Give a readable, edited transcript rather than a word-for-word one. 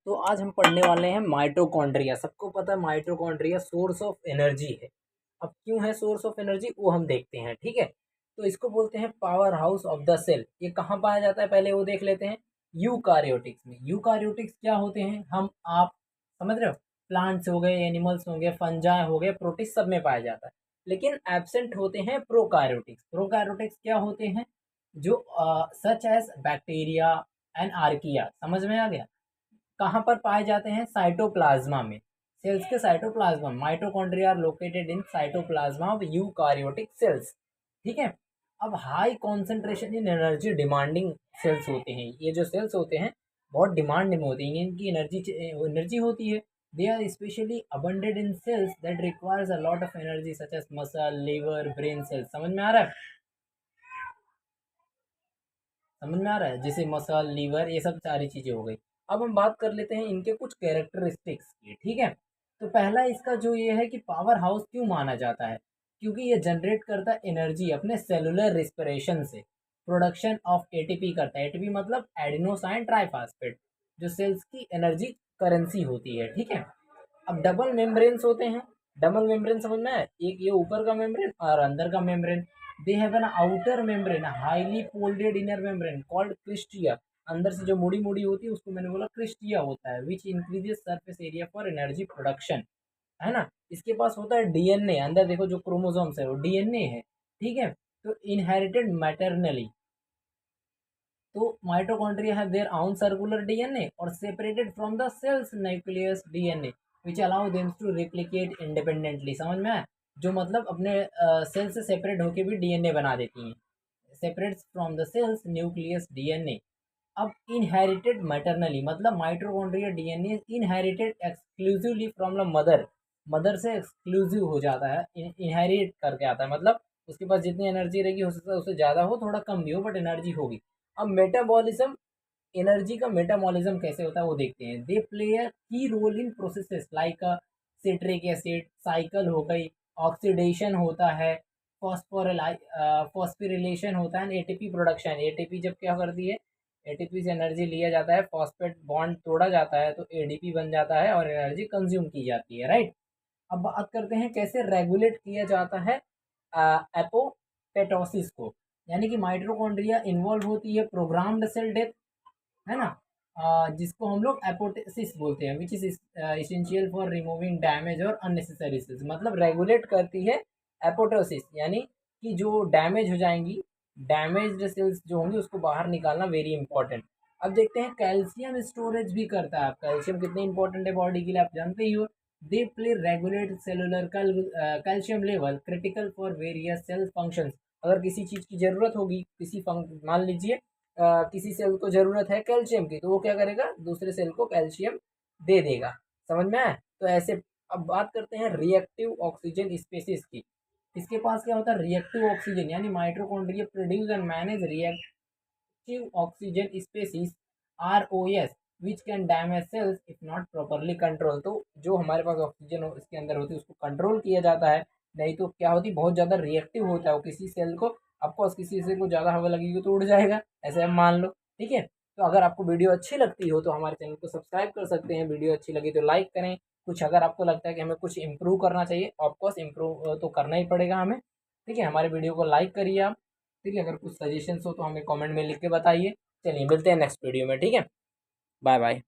तो आज हम पढ़ने वाले हैं माइटोकॉन्ड्रिया। सबको पता है माइटोकॉन्ड्रिया सोर्स ऑफ एनर्जी है। अब क्यों है सोर्स ऑफ एनर्जी वो हम देखते हैं, ठीक है। तो इसको बोलते हैं powerhouse of the cell. ये कहाँ पाया जाता है पहले वो देख लेते हैं। यूकारियोटिक्स में। यूकारियोटिक्स क्या होते हैं, हम आप समझ रहे हो। प्लांट्स हो गए, एनिमल्स हो गए, फंजाई हो गए, प्रोटिस्ट सब में पाया जाता है। लेकिन एब्सेंट होते हैं प्रोकारियोटिक्स। प्रोकारियोटिक्स क्या होते हैं, जो such as bacteria and archaea. समझ में आ गया। कहाँ पर पाए जाते हैं, साइटोप्लाज्मा में। सेल्स के cytoplasm, mitochondria are located in cytoplasm of eukaryotic cells, ठीक है। अब high concentration in energy demanding cells होते हैं। ये जो सेल्स होते हैं बहुत डिमांडिंग होती हैं, इनकी एनर्जी होती है। They are specially abounded in cells that requires a lot of energy such as muscle, liver, brain cells. समझ में आ रहा है, समझ में आ रहा है, जैसे मसल, लीवर, ये सब सारी चीजें हो गई। अब हम बात कर लेते हैं इनके कुछ कैरेक्टरिस्टिक्स की, ठीक है। तो पहला इसका जो ये है कि पावर हाउस क्यों माना जाता है, क्योंकि ये जनरेट करता है एनर्जी अपने सेलुलर रिस्पिरेशन से। प्रोडक्शन ऑफ एटीपी करता है, एटीपी मतलब एडिनोसाइन ट्राइफॉस्फेट, जो सेल्स की एनर्जी करेंसी होती है, ठीक है। अब डबल मेम्ब्रेन्स होते हैं। डबल मेम्ब्रेन समझ में है, एक ये ऊपर का मेम्ब्रेन और अंदर का membrane. They have an outer membrane, highly folded inner membrane called cristae. अंदर से जो मुड़ी मुड़ी होती है उसको मैंने बोला क्रिस्टिया होता है, which increases surface area for energy production, है ना। इसके पास होता है डीएनए, अंदर देखो जो क्रोमोसोम्स है वो डीएनए है, ठीक है। तो इनहेरिटेड मैटरनली। तो mitochondria have their own circular DNA और separated from the cell's nucleus DNA which allow them to replicate independently. समझ में आया, जो मतलब अपने सेल से सेपरेट होके भी डीएनए बना देती हैं। Separates from the cell's nucleus DNA. अब इनहेरिटेड मैटरनली मतलब mitochondria DNA inherited exclusively from the mother. Mother से एक्सक्लूसिव हो जाता है, इनहेरिट करके आता है, मतलब उसके पास जितनी एनर्जी रहेगी हो सकता है उससे ज़्यादा हो, थोड़ा कम भी हो, बट एनर्जी होगी। अब मेटाबॉलिज्म, एनर्जी का मेटाबॉलिज्म कैसे होता है वो देखते हैं। दे play a key role in processes like citric acid cycle हो गई, ऑक्सीडेशन होता है, फॉस्फोरिलाई फॉस्फोरिलेशन होता है, एटीपी प्रोडक्शन। एटीपी जब क्या करती है, एटीपी से एनर्जी लिया जाता है, फॉस्फेट बॉन्ड तोड़ा जाता है तो एडीपी बन जाता है और एनर्जी कंज्यूम की जाती है, राइट। अब बात करते हैं कैसे रेगुलेट किया जाता है एपोप्टोसिस को। यानी कि माइटोकॉन्ड्रिया इन्वॉल्व होती है प्रोग्राम्ड सेल डेथ, है ना। जिसको हम लोग एपोप्टोसिस बोलते हैं, which is essential for removing damage और अननेसेसरी सेल्स। मतलब रेगुलेट करती है एपोप्टोसिस, यानी कि जो डैमेज हो जाएंगी, डैमेज्ड सेल्स जो होंगी उसको बाहर निकालना वेरी इंपॉर्टेंट। अब देखते हैं कैल्शियम स्टोरेज भी करता है। अब कैल्शियम कितने इंपॉर्टेंट है बॉडी के लिए आप जानते ही हो। They play regulate cellular calcium level critical for various cell functions. अगर किसी चीज़ की ज़रूरत होगी, मान लीजिए किसी सेल को ज़रूरत है कैल्शियम की, तो वो क्या करेगा, दूसरे सेल को कैल्शियम दे देगा। समझ में आया, तो ऐसे। अब बात करते हैं रिएक्टिव ऑक्सीजन स्पेसीज की। इसके पास क्या होता है, रिएक्टिव ऑक्सीजन, यानी mitochondria produce and manage reactive oxygen species, R O S, which can damage cells if not properly control. तो जो हमारे पास ऑक्सीजन इसके अंदर होती है उसको कंट्रोल किया जाता है, नहीं तो क्या होती, बहुत ज़्यादा रिएक्टिव होता है वो किसी सेल को। ऑफकोर्स किसी सेल को ज़्यादा हवा लगेगी तो उड़ जाएगा, ऐसे हम मान लो, ठीक है। तो अगर आपको वीडियो अच्छी लगती हो तो हमारे चैनल को सब्सक्राइब कर सकते हैं, वीडियो अच्छी लगी तो लाइक करें। कुछ अगर आपको लगता है कि हमें कुछ इम्प्रूव करना चाहिए, ऑफकोर्स इम्प्रूव तो करना ही पड़ेगा हमें, ठीक है। हमारे वीडियो को लाइक करिए आप, ठीक है। अगर कुछ सजेशंस हो तो हमें कमेंट में लिख के बताइए। चलिए मिलते हैं नेक्स्ट वीडियो में, ठीक है। Bye bye.